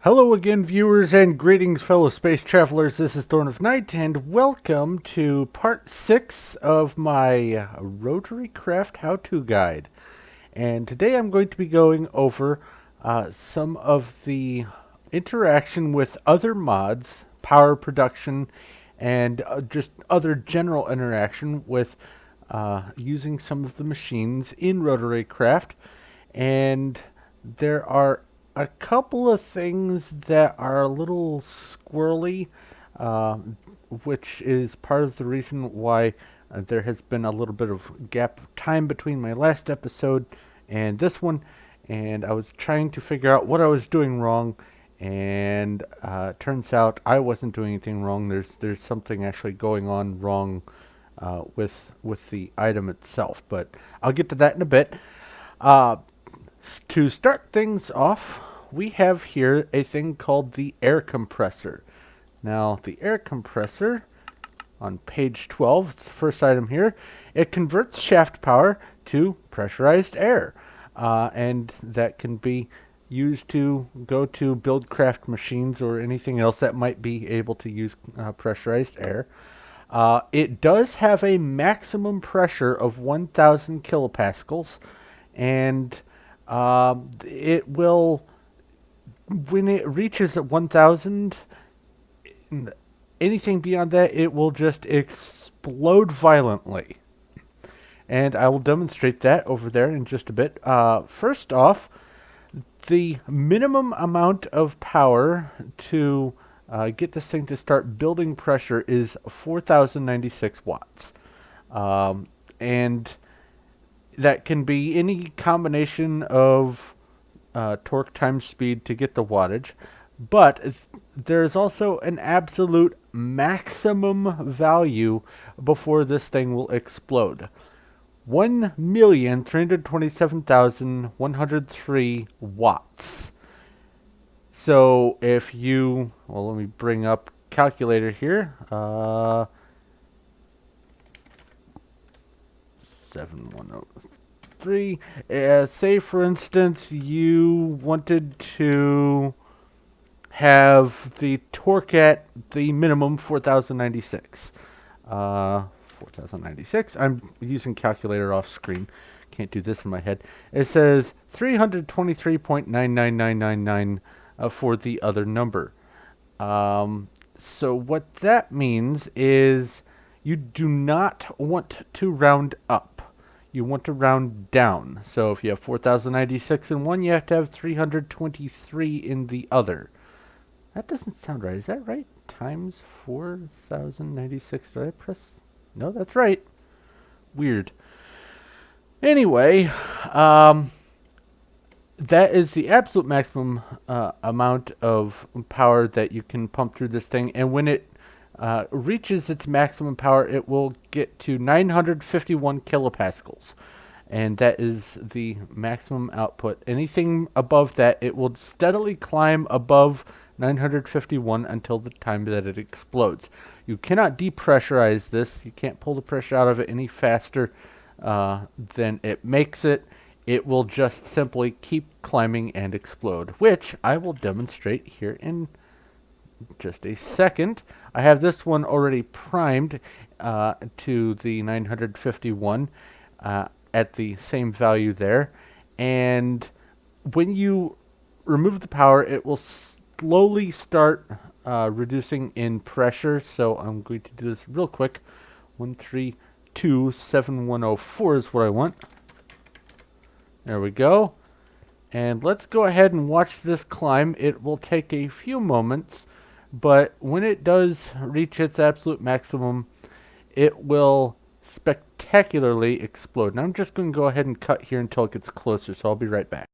Hello again, viewers, and greetings, fellow space travelers. This is Thorn of Night, and welcome to part 6 of my RotaryCraft how-to guide. And today I'm going to be going over some of the interaction with other mods, power production, and just other general interaction with using some of the machines in RotaryCraft. And there are a couple of things that are a little squirrely, uh, which is part of the reason why there has been a little bit of gap of time between my last episode and this one. And I was trying to figure out what I was doing wrong, and turns out I wasn't doing anything wrong. There's something actually going on wrong with the item itself, but I'll get to that in a bit. Uh, to start things off, we have here a thing called the air compressor. Now, the air compressor, on page 12, it's the first item here, it converts shaft power to pressurized air. And that can be used to go to build craft machines or anything else that might be able to use pressurized air. It does have a maximum pressure of 1,000 kilopascals, and it will, when it reaches 1,000, anything beyond that, it will just explode violently. And I will demonstrate that over there in just a bit. First off, the minimum amount of power to get this thing to start building pressure is 4,096 watts. And that can be any combination of torque times speed to get the wattage, but there's also an absolute maximum value before this thing will explode. 1,327,103 watts. So if you, well, let me bring up calculator here. 7103. Say, for instance, you wanted to have the torque at the minimum 4,096. 4,096. I'm using calculator off screen. Can't do this in my head. It says 323.99999 for the other number. So what that means is you do not want to round up. You want to round down. So if you have 4,096 in one, you have to have 323 in the other. That doesn't sound right. Is that right? Times 4,096. Did I press? No, that's right. Weird. Anyway, that is the absolute maximum amount of power that you can pump through this thing. And when it reaches its maximum power, it will get to 951 kilopascals. And that is the maximum output. Anything above that, it will steadily climb above 951 until the time that it explodes. You cannot depressurize this. You can't pull the pressure out of it any faster than it makes it. It will just simply keep climbing and explode, which I will demonstrate here in just a second. I have this one already primed to the 951 at the same value there. And when you remove the power, it will slowly start reducing in pressure. So I'm going to do this real quick. 1327104 is what I want. There we go. And let's go ahead and watch this climb. It will take a few moments, but when it does reach its absolute maximum, it will spectacularly explode. Now I'm just going to go ahead and cut here until it gets closer, so I'll be right back.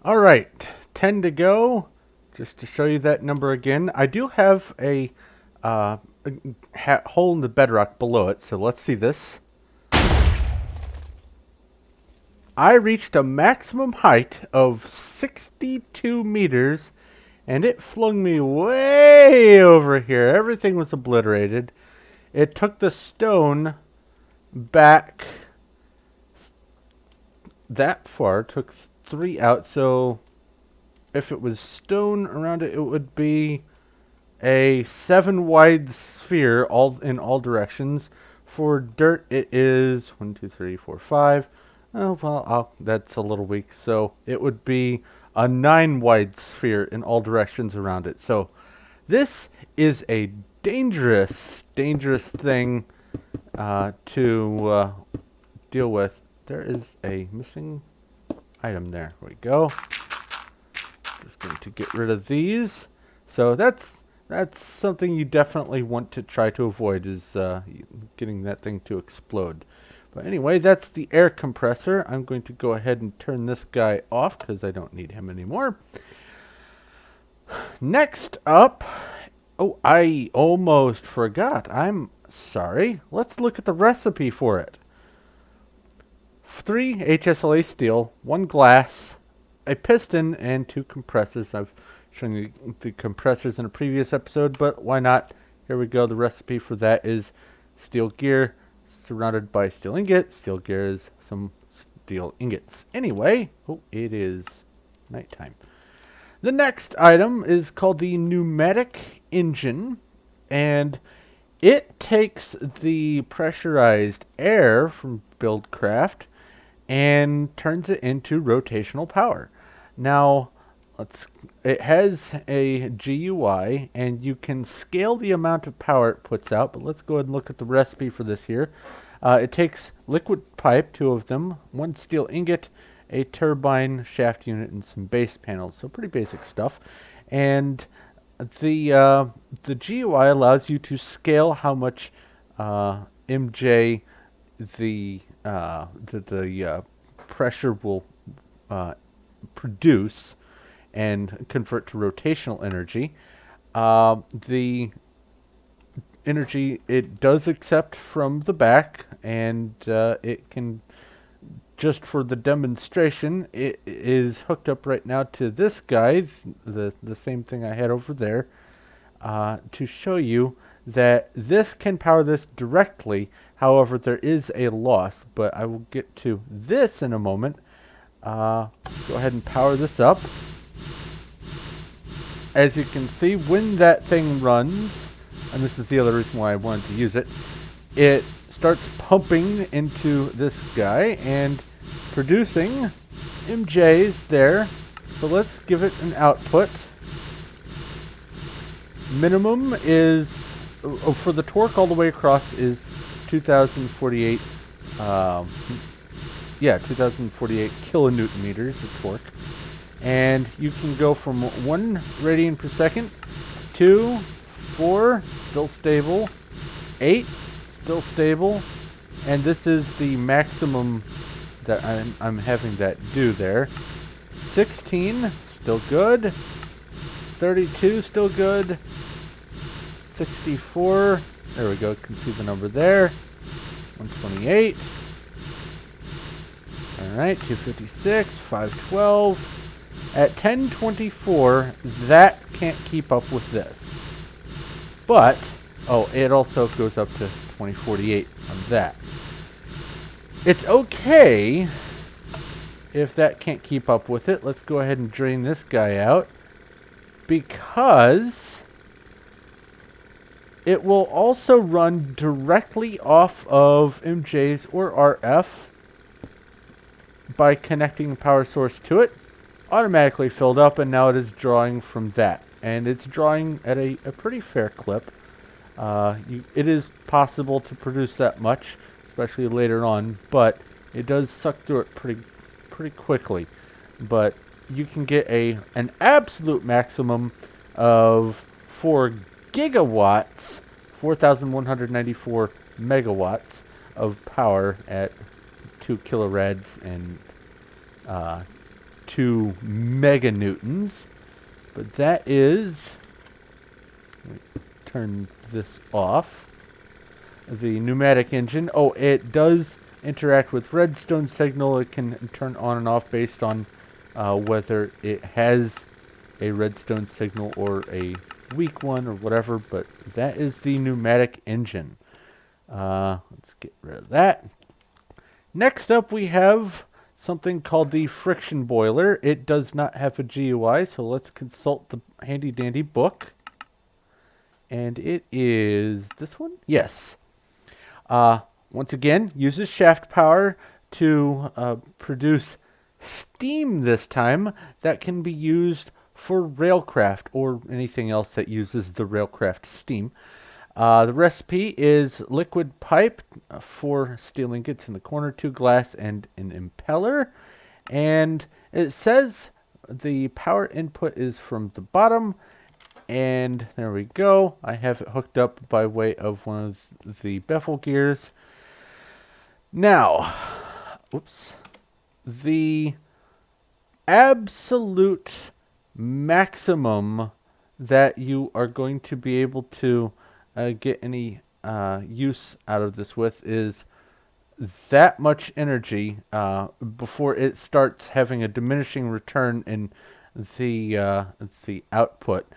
Alright, 10 to go. Just to show you that number again. I do have a hole in the bedrock below it, so let's see this. I reached a maximum height of 62 meters, and it flung me way over here. Everything was obliterated. It took the stone back that far, took 3 out, so if it was stone around it, it would be a 7 wide sphere all in all directions. For dirt, it is 1, 2, 3, 4, 5. Oh, well, that's a little weak. So it would be a 9 wide sphere in all directions around it. So this is a dangerous, dangerous thing to deal with. There is a missing item there. There we go. Just going to get rid of these. So that's something you definitely want to try to avoid, is getting that thing to explode. But anyway, that's the air compressor. I'm going to go ahead and turn this guy off because I don't need him anymore. Next up, oh, I almost forgot. I'm sorry. Let's look at the recipe for it. 3 HSLA steel, 1 glass, a piston, and 2 compressors. I've shown you the compressors in a previous episode, but why not? Here we go. The recipe for that is steel gear surrounded by steel ingot. Steel gear is some steel ingots. Anyway, oh, it is nighttime. The next item is called the Pneumatic Engine, and it takes the pressurized air from Buildcraft and turns it into rotational power. Now, it has a GUI, and you can scale the amount of power it puts out, but let's go ahead and look at the recipe for this here. It takes liquid pipe, 2 of them, 1 steel ingot, a turbine, shaft unit, and some base panels. So pretty basic stuff. And the GUI allows you to scale how much MJ the pressure will produce and convert to rotational energy. The energy it does accept from the back, and it can, just for the demonstration, it is hooked up right now to this guy, the same thing I had over there, to show you that this can power this directly. However, there is a loss, but I will get to this in a moment. Go ahead and power this up. As you can see, when that thing runs, and this is the other reason why I wanted to use it, it starts pumping into this guy and producing MJs there. So let's give it an output. Minimum is, for the torque all the way across, is 2048, 2048 kilonewton meters of torque. And you can go from 1 radian per second to 4, still stable, 8, still stable, and this is the maximum that I'm having that do there. 16, still good. 32, still good. 64, there we go, can see the number there. 128. Alright, 256, 512. At 1024, that can't keep up with this. But, oh, it also goes up to 2048 on that. It's okay if that can't keep up with it. Let's go ahead and drain this guy out, because it will also run directly off of MJs or RF by connecting the power source to it. Automatically filled up, and now it is drawing from that. And it's drawing at a pretty fair clip. It is possible to produce that much, especially later on, but it does suck through it pretty quickly. But you can get an absolute maximum of 4 gigawatts, 4,194 megawatts of power at 2 kilorads and 2 meganewtons. But that is, let me turn this off. The pneumatic engine. Oh, it does interact with redstone signal. It can turn on and off based on whether it has a redstone signal or a weak one or whatever, but that is the pneumatic engine. Let's get rid of that. Next up we have something called the friction boiler. It does not have a GUI, so let's consult the handy dandy book. And it is this one? Yes. Once again, uses shaft power to produce steam this time that can be used for railcraft or anything else that uses the railcraft steam. The recipe is liquid pipe, 4 steel ingots in the corner, 2 glass, and an impeller. And it says the power input is from the bottom. And there we go. I have it hooked up by way of one of the bevel gears. Now, oops, the absolute maximum that you are going to be able to get any use out of this with is that much energy before it starts having a diminishing return in the output.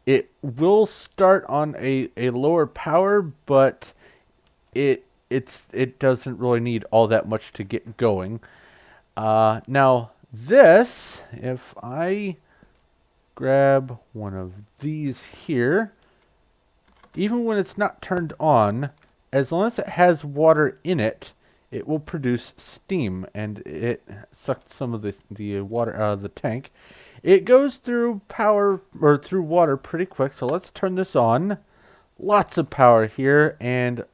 It will start on a lower power, but it doesn't really need all that much to get going. Now this, if I grab one of these here, even when it's not turned on, as long as it has water in it, it will produce steam, and it sucked some of the water out of the tank. It goes through power or through water pretty quick, so let's turn this on. Lots of power here, and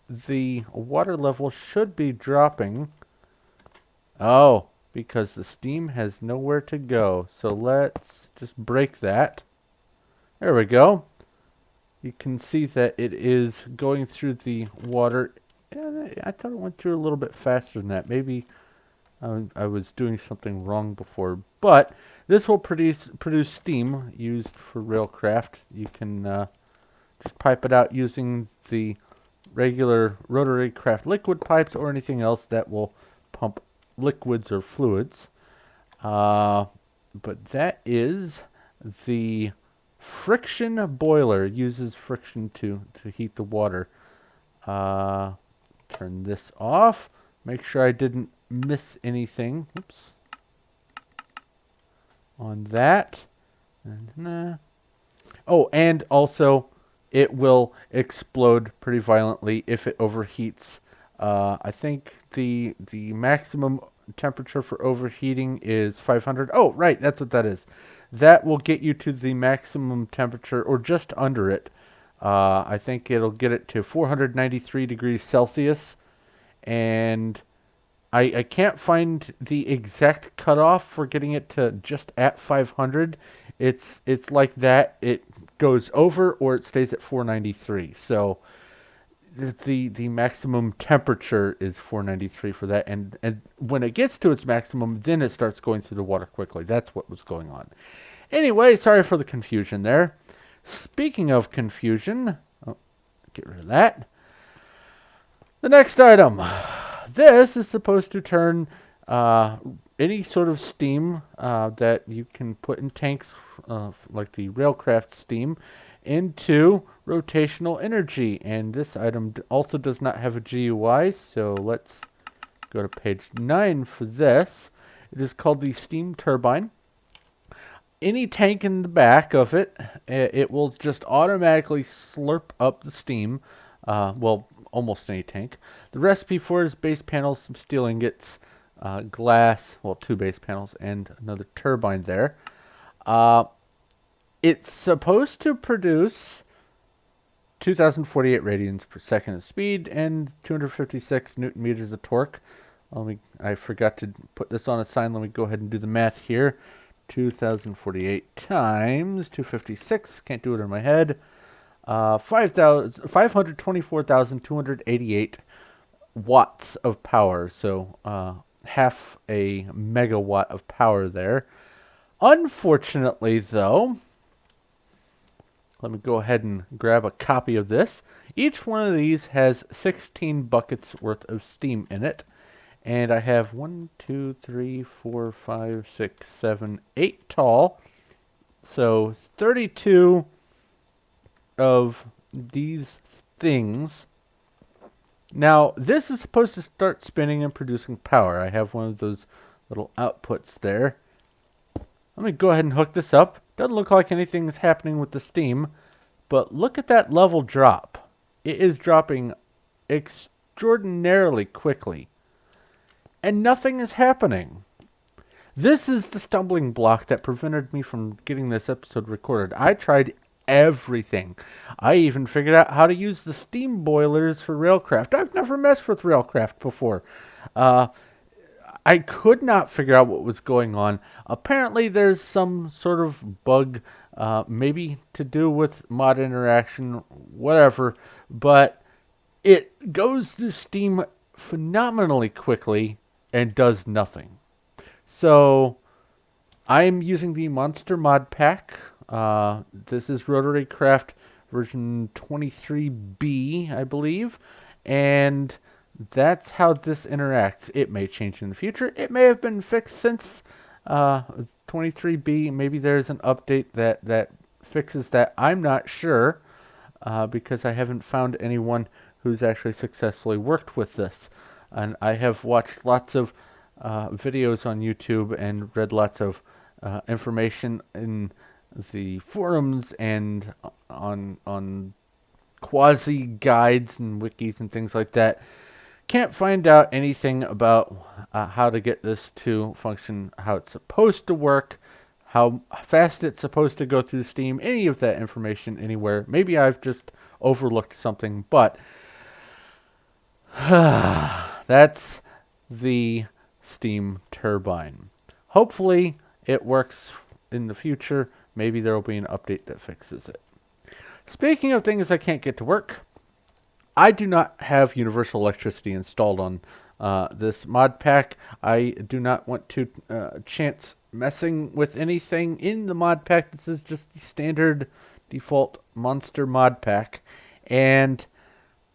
the water level should be dropping. Oh, because the steam has nowhere to go. So let's just break that. There we go. You can see that it is going through the water. I thought it went through a little bit faster than that. Maybe I was doing something wrong before. But this will produce steam used for railcraft. You can just pipe it out using the regular RotaryCraft liquid pipes or anything else that will pump liquids or fluids. But that is the friction boiler. Uses friction to heat the water. Turn this off. Make sure I didn't miss anything. Oops. On that. Oh, and also it will explode pretty violently if it overheats. I think the maximum temperature for overheating is 500. Oh, right, that's what that is. That will get you to the maximum temperature, or just under it. I think it'll get it to 493 degrees Celsius, and I can't find the exact cutoff for getting it to just at 500. It's like that. It goes over or it stays at 493. So the maximum temperature is 493 for that, and when it gets to its maximum, then it starts going through the water quickly. That's what was going on. Anyway, sorry for the confusion there. Speaking of confusion, get rid of that. The next item. This is supposed to turn any sort of steam that you can put in tanks, like the railcraft steam, into rotational energy. And this item also does not have a GUI, so let's go to page 9 for this. It is called the steam turbine. Any tank in the back of it, it will just automatically slurp up the steam. Well, almost any tank. The recipe for it is base panels, some steel ingots, glass, well, 2 base panels, and another turbine there. It's supposed to produce 2,048 radians per second of speed and 256 newton meters of torque. I forgot to put this on a sign. Let me go ahead and do the math here. 2,048 times 256. Can't do it in my head. 524,288 watts of power. So half a megawatt of power there. Unfortunately, though, let me go ahead and grab a copy of this. Each one of these has 16 buckets worth of steam in it. And I have 1, 2, 3, 4, 5, 6, 7, 8 tall. So 32 of these things Now, this is supposed to start spinning and producing power. I have one of those little outputs there. Let me go ahead and hook this up. Doesn't look like anything is happening with the steam, but look at that level drop. It is dropping extraordinarily quickly, and nothing is happening. This is the stumbling block that prevented me from getting this episode recorded. I tried everything. I even figured out how to use the steam boilers for RailCraft. I've never messed with RailCraft before. Uh, I could not figure out what was going on. Apparently, there's some sort of bug, maybe to do with mod interaction, whatever, but it goes through Steam phenomenally quickly and does nothing. So I'm using the Monster Mod Pack. This is RotaryCraft version 23B, I believe, and that's how this interacts. It may change in the future. It may have been fixed since 23B. Maybe there's an update that fixes that. I'm not sure because I haven't found anyone who's actually successfully worked with this. And I have watched lots of videos on YouTube and read lots of information in the forums and on quasi guides and wikis and things like that. Can't find out anything about how to get this to function, how it's supposed to work, how fast it's supposed to go through Steam, any of that information anywhere. Maybe I've just overlooked something, but that's the steam turbine. Hopefully it works in the future. Maybe there will be an update that fixes it. Speaking of things I can't get to work, I do not have universal electricity installed on this mod pack. I do not want to chance messing with anything in the mod pack. This is just the standard default monster mod pack, and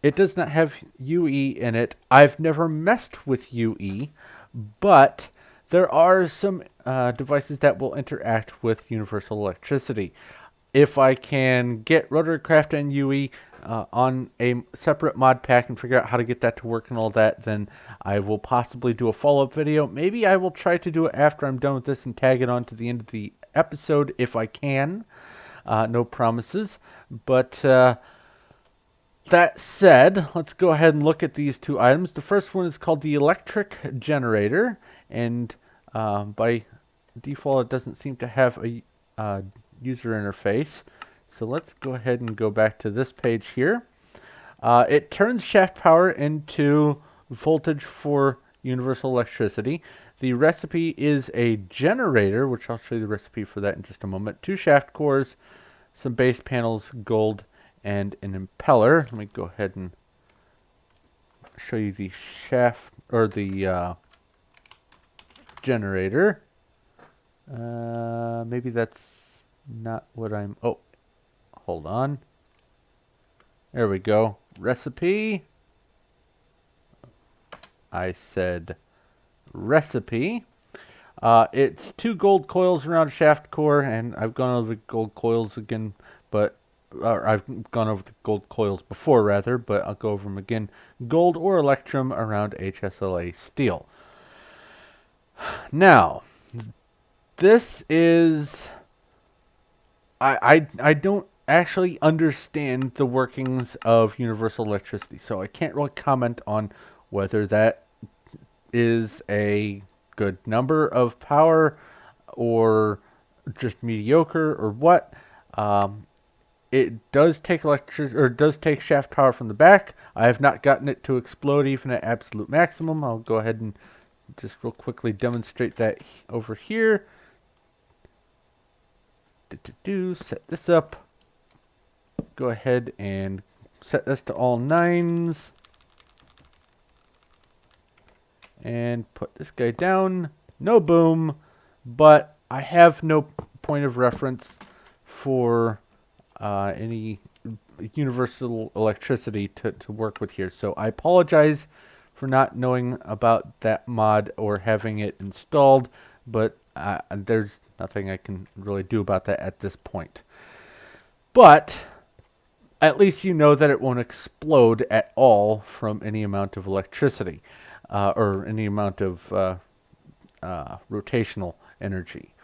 it does not have UE in it. I've never messed with UE, but there are some devices that will interact with universal electricity. If I can get RotaryCraft and UE on a separate mod pack and figure out how to get that to work and all that, then I will possibly do a follow-up video. Maybe I will try to do it after I'm done with this and tag it on to the end of the episode if I can. No promises. But that said, let's go ahead and look at these two items. The first one is called the electric generator, and by default it doesn't seem to have a user interface. So let's go ahead and go back to this page here. It turns shaft power into voltage for universal electricity. The recipe is a generator, which I'll show you the recipe for that in just a moment. 2 shaft cores, some base panels, gold, and an impeller. Let me go ahead and show you the shaft, or the generator. Maybe that's not what I'm... Oh, hold on. There we go. Recipe. I said recipe. It's 2 gold coils around a shaft core, and I've gone over the gold coils again, but I've gone over the gold coils before, rather, but I'll go over them again. Gold or electrum around HSLA steel. Now, this is... I don't actually understand the workings of universal electricity, so I can't really comment on whether that is a good number of power or just mediocre or what. It does take does take shaft power from the back. I have not gotten it to explode even at absolute maximum. I'll go ahead and just real quickly demonstrate that over here. Set this up. Go ahead and set this to all 9s. And put this guy down. No boom, but I have no point of reference for any universal electricity to work with here. So I apologize for not knowing about that mod or having it installed, but there's nothing I can really do about that at this point. But at least you know that it won't explode at all from any amount of electricity or any amount of rotational energy.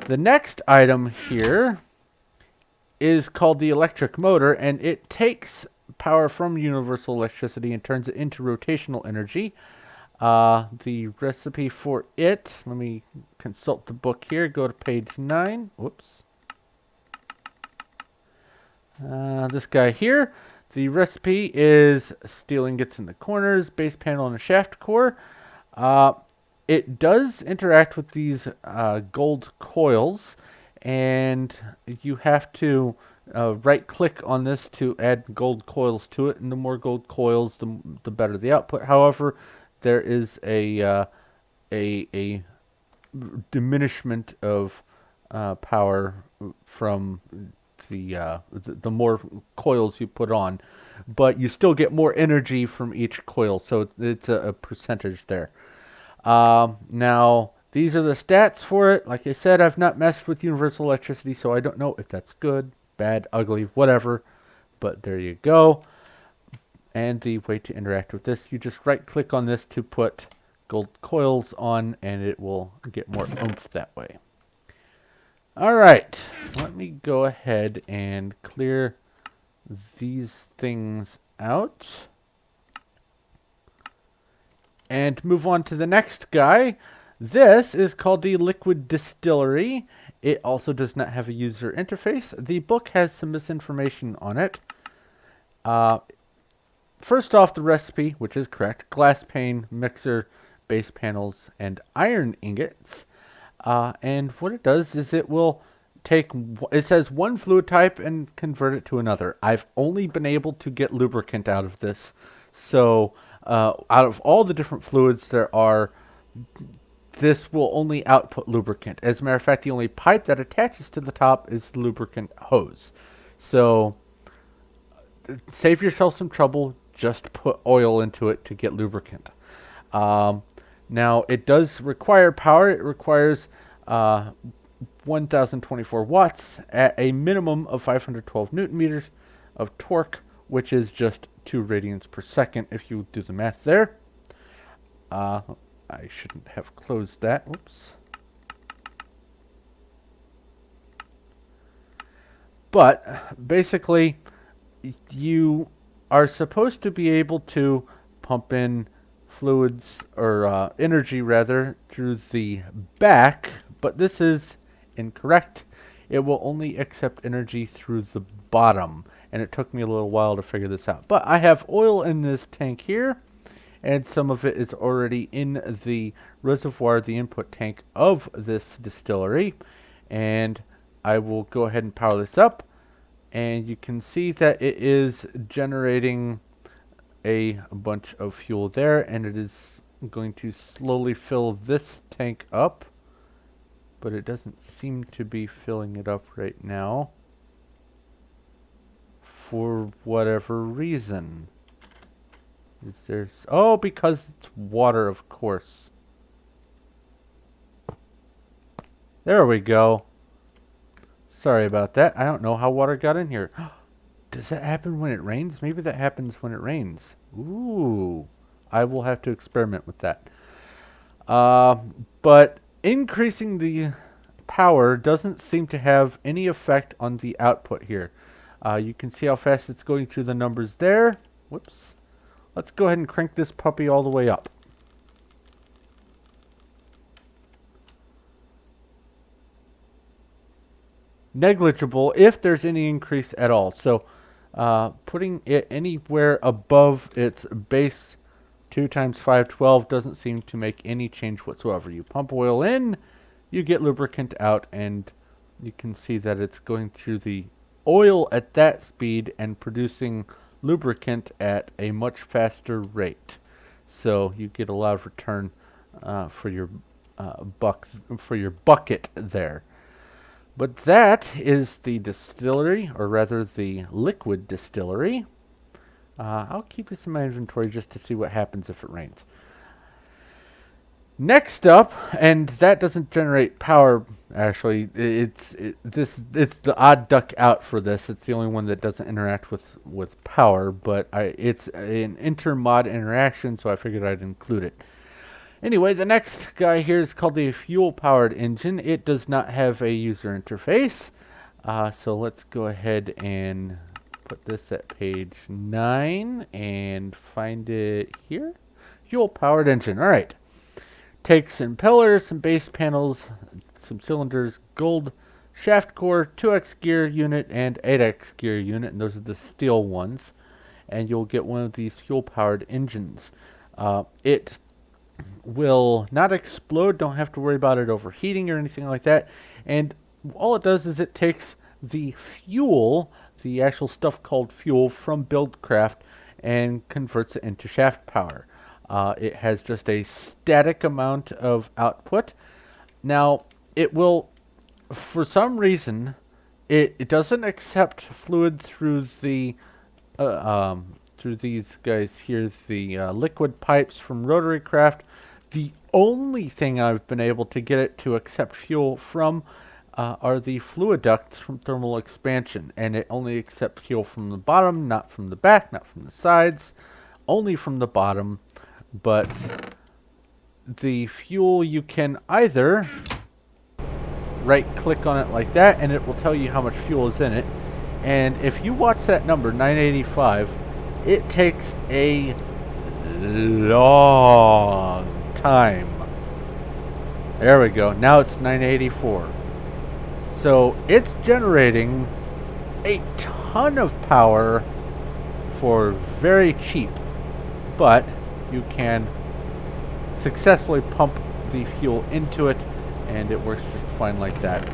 The next item here is called the electric motor, and it takes power from universal electricity and turns it into rotational energy. The recipe for it, let me consult the book here, go to page 9. Whoops. This guy here, the recipe is steel ingots in the corners, base panel and a shaft core. It does interact with these gold coils, and you have to right click on this to add gold coils to it, and the more gold coils, the better the output. However, there is a diminishment of power from the more coils you put on, but you still get more energy from each coil, so it's a percentage there. Now, these are the stats for it. Like I said, I've not messed with universal electricity, so I don't know if that's good, bad, ugly, whatever, but there you go. And the way to interact with this, you just right click on this to put gold coils on, and it will get more oomph that way. Alright, let me go ahead and clear these things out and move on to the next guy. This is called the Liquid Distillery. It also does not have a user interface. The book has some misinformation on it. First off, the recipe, which is correct: glass pane, mixer, base panels, and iron ingots. And what it does is it will take, it says one fluid type and convert it to another. I've only been able to get lubricant out of this. So out of all the different fluids there are, this will only output lubricant. As a matter of fact, the only pipe that attaches to the top is the lubricant hose. So save yourself some trouble. Just put oil into it to get lubricant. Now, it does require power. It requires 1,024 watts at a minimum of 512 newton meters of torque, which is just 2 radians per second if you do the math there. I shouldn't have closed that. Oops. But basically, you are supposed to be able to pump in fluids, or energy rather, through the back, but this is incorrect. It will only accept energy through the bottom, and it took me a little while to figure this out. But I have oil in this tank here, and some of it is already in the reservoir, the input tank of this distillery, and I will go ahead and power this up, and you can see that it is generating a bunch of fuel there, and it is going to slowly fill this tank up, but it doesn't seem to be filling it up right now for whatever reason. Is there... Oh, because it's water, of course. There we go. Sorry about that. I don't know how water got in here. Does that happen when it rains? Maybe that happens when it rains. Ooh. I will have to experiment with that. But increasing the power doesn't seem to have any effect on the output here. You can see how fast it's going through the numbers there. Whoops. Let's go ahead and crank this puppy all the way up. Negligible if there's any increase at all. So putting it anywhere above its base 2 times 512 doesn't seem to make any change whatsoever. You pump oil in, you get lubricant out, and you can see that it's going through the oil at that speed and producing lubricant at a much faster rate. So you get a lot of return for your bucket there. But that is the distillery, or rather the liquid distillery. I'll keep this in my inventory just to see what happens if it rains. Next up, and that doesn't generate power. Actually, it's the odd duck out for this. It's the only one that doesn't interact with power, but it's an inter-mod interaction, so I figured I'd include it. Anyway, the next guy here is called the fuel-powered engine. It does not have a user interface, so let's go ahead and put this at page 9 and find it here. Fuel-powered engine. All right. Takes impellers, some base panels, some cylinders, gold shaft core, 2x gear unit, and 8x gear unit, and those are the steel ones. And you'll get one of these fuel-powered engines. It will not explode, don't have to worry about it overheating or anything like that. And all it does is it takes the fuel, the actual stuff called fuel from Buildcraft, and converts it into shaft power. It has just a static amount of output. Now, it will, for some reason, it doesn't accept fluid through these guys here, the liquid pipes from RotaryCraft. The only thing I've been able to get it to accept fuel from are the fluid ducts from thermal expansion, and it only accepts fuel from the bottom, not from the back, not from the sides, only from the bottom. But the fuel, you can either right click on it like that and it will tell you how much fuel is in it, and if you watch that number 985, it takes a long time. There we go, now it's 984. So it's generating a ton of power for very cheap, but you can successfully pump the fuel into it and it works just fine like that.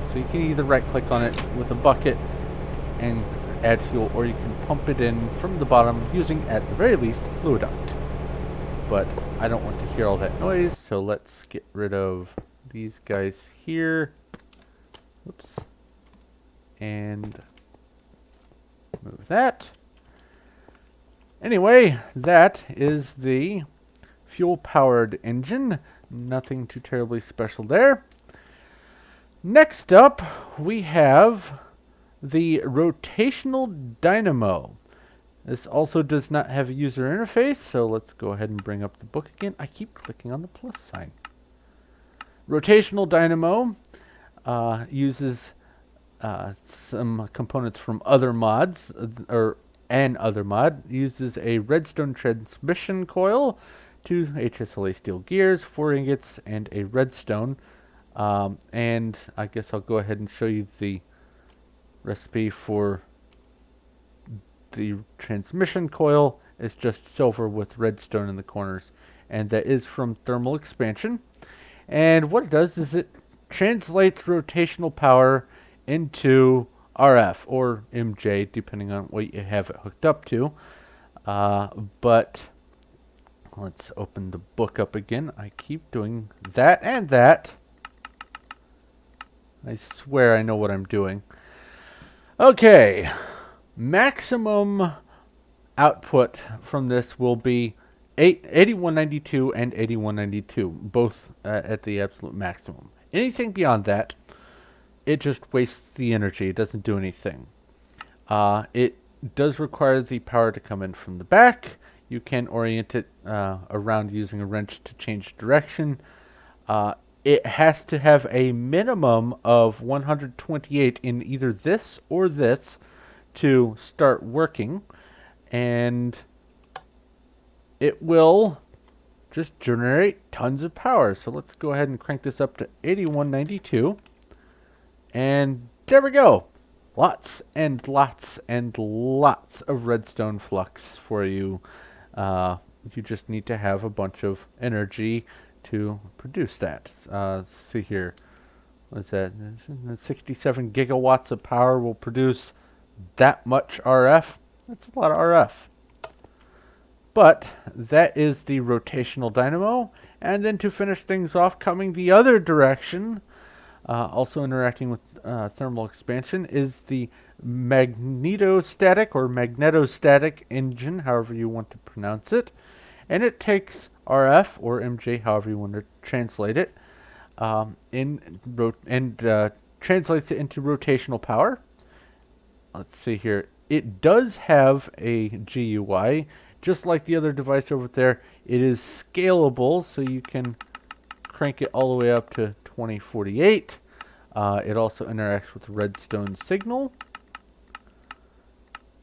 So you can either right click on it with a bucket and add fuel, or you can pump it in from the bottom using, at the very least, a fluid duct. But I don't want to hear all that noise, so let's get rid of these guys here. Oops. And move that. Anyway, that is the fuel-powered engine. Nothing too terribly special there. Next up, we have the Rotational Dynamo. This also does not have a user interface, so let's go ahead and bring up the book again. I keep clicking on the plus sign. Rotational Dynamo uses some components from other mods, an other mod. Uses a redstone transmission coil, 2 HSLA steel gears, 4 ingots, and a redstone. And I guess I'll go ahead and show you the recipe for the transmission coil. It's just silver with redstone in the corners, and that is from thermal expansion. And what it does is it translates rotational power into RF or MJ, depending on what you have it hooked up to. But let's open the book up again. I keep doing that and that. I swear I know what I'm doing. Okay, maximum output from this will be 8192 and 8192, both at the absolute maximum. Anything beyond that, it just wastes the energy. It doesn't do anything. It does require the power to come in from the back. You can orient it around using a wrench to change direction. It has to have a minimum of 128 in either this or this to start working, and it will just generate tons of power. So let's go ahead and crank this up to 8192, and there we go. Lots and lots and lots of redstone flux for you. You just need to have a bunch of energy to produce that. Let's see here. What's that? 67 gigawatts of power will produce that much RF. That's a lot of RF. But that is the rotational dynamo. And then to finish things off, coming the other direction, also interacting with thermal expansion, is the magnetostatic engine, however you want to pronounce it. and it takes RF or MJ, however you want to translate it, translates it into rotational power. Let's see here. It does have a GUI, just like the other device over there. It is scalable, so you can crank it all the way up to 2048. It also interacts with the redstone signal.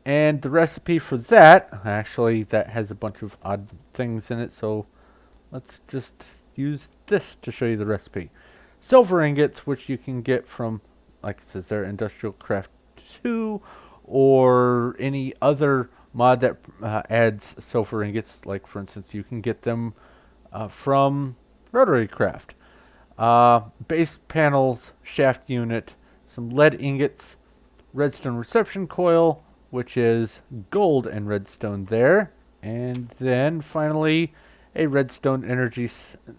And the recipe for that, actually, that has a bunch of odd things in it, so let's just use this to show you the recipe. Silver ingots, which you can get from, like it says there, Industrial Craft 2, or any other mod that adds silver ingots. Like, for instance, you can get them from RotaryCraft. Base panels, shaft unit, some lead ingots, redstone reception coil, which is gold and redstone there, and then finally a redstone energy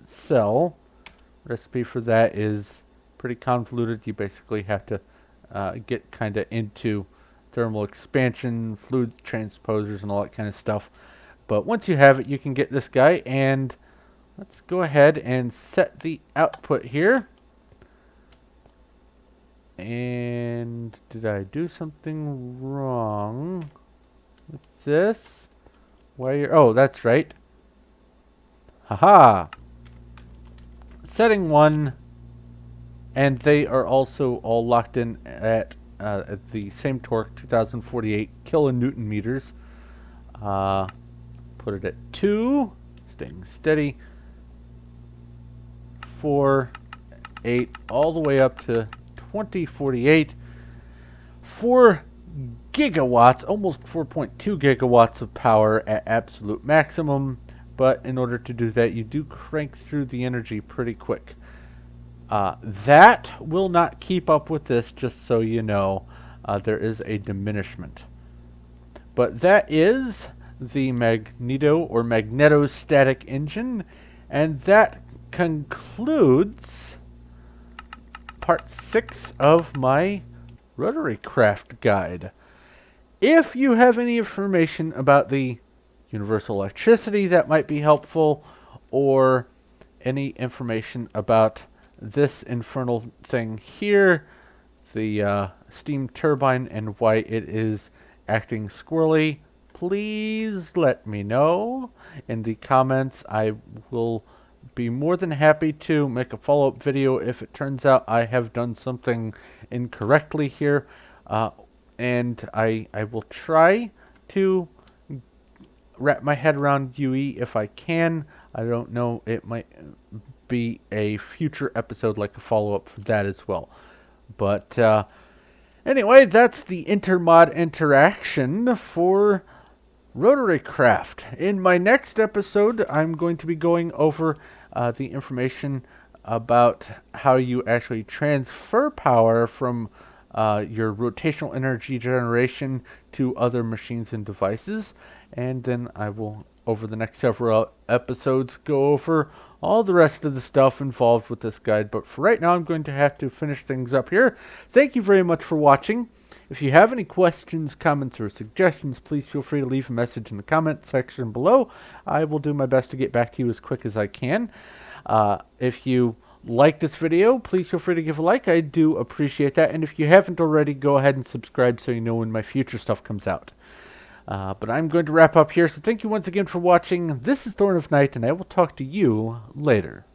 cell. Recipe for that is pretty convoluted. You basically have to get kind of into thermal expansion, fluid transposers, and all that kind of stuff. But once you have it, you can get this guy, and let's go ahead and set the output here. And did I do something wrong with this? Oh, that's right. Haha. Setting 1, and they are also all locked in at the same torque, 2048 kilonewton meters. Put it at 2, staying steady. 4, 8, all the way up to 2048. 4 gigawatts, almost 4.2 gigawatts of power at absolute maximum. But in order to do that, you do crank through the energy pretty quick. That will not keep up with this, just so you know. There is a diminishment. But that is the Magnetostatic Engine, and that concludes part 6 of my RotaryCraft guide. If you have any information about the universal electricity that might be helpful, or any information about this infernal thing here, the steam turbine, and why it is acting squirrely, please let me know in the comments. I will be more than happy to make a follow-up video if it turns out I have done something incorrectly here, and I will try to wrap my head around UE if I can. I don't know, it might be a future episode, like a follow-up for that as well. But anyway, that's the intermod interaction for RotaryCraft. In my next episode, I'm going to be going over the information about how you actually transfer power from your rotational energy generation to other machines and devices. And then I will, over the next several episodes, go over all the rest of the stuff involved with this guide. But for right now, I'm going to have to finish things up here. Thank you very much for watching. If you have any questions, comments, or suggestions, please feel free to leave a message in the comment section below. I will do my best to get back to you as quick as I can. If you like this video, please feel free to give a like. I do appreciate that. And if you haven't already, go ahead and subscribe so you know when my future stuff comes out. But I'm going to wrap up here, so thank you once again for watching. This is Thorn of Night, and I will talk to you later.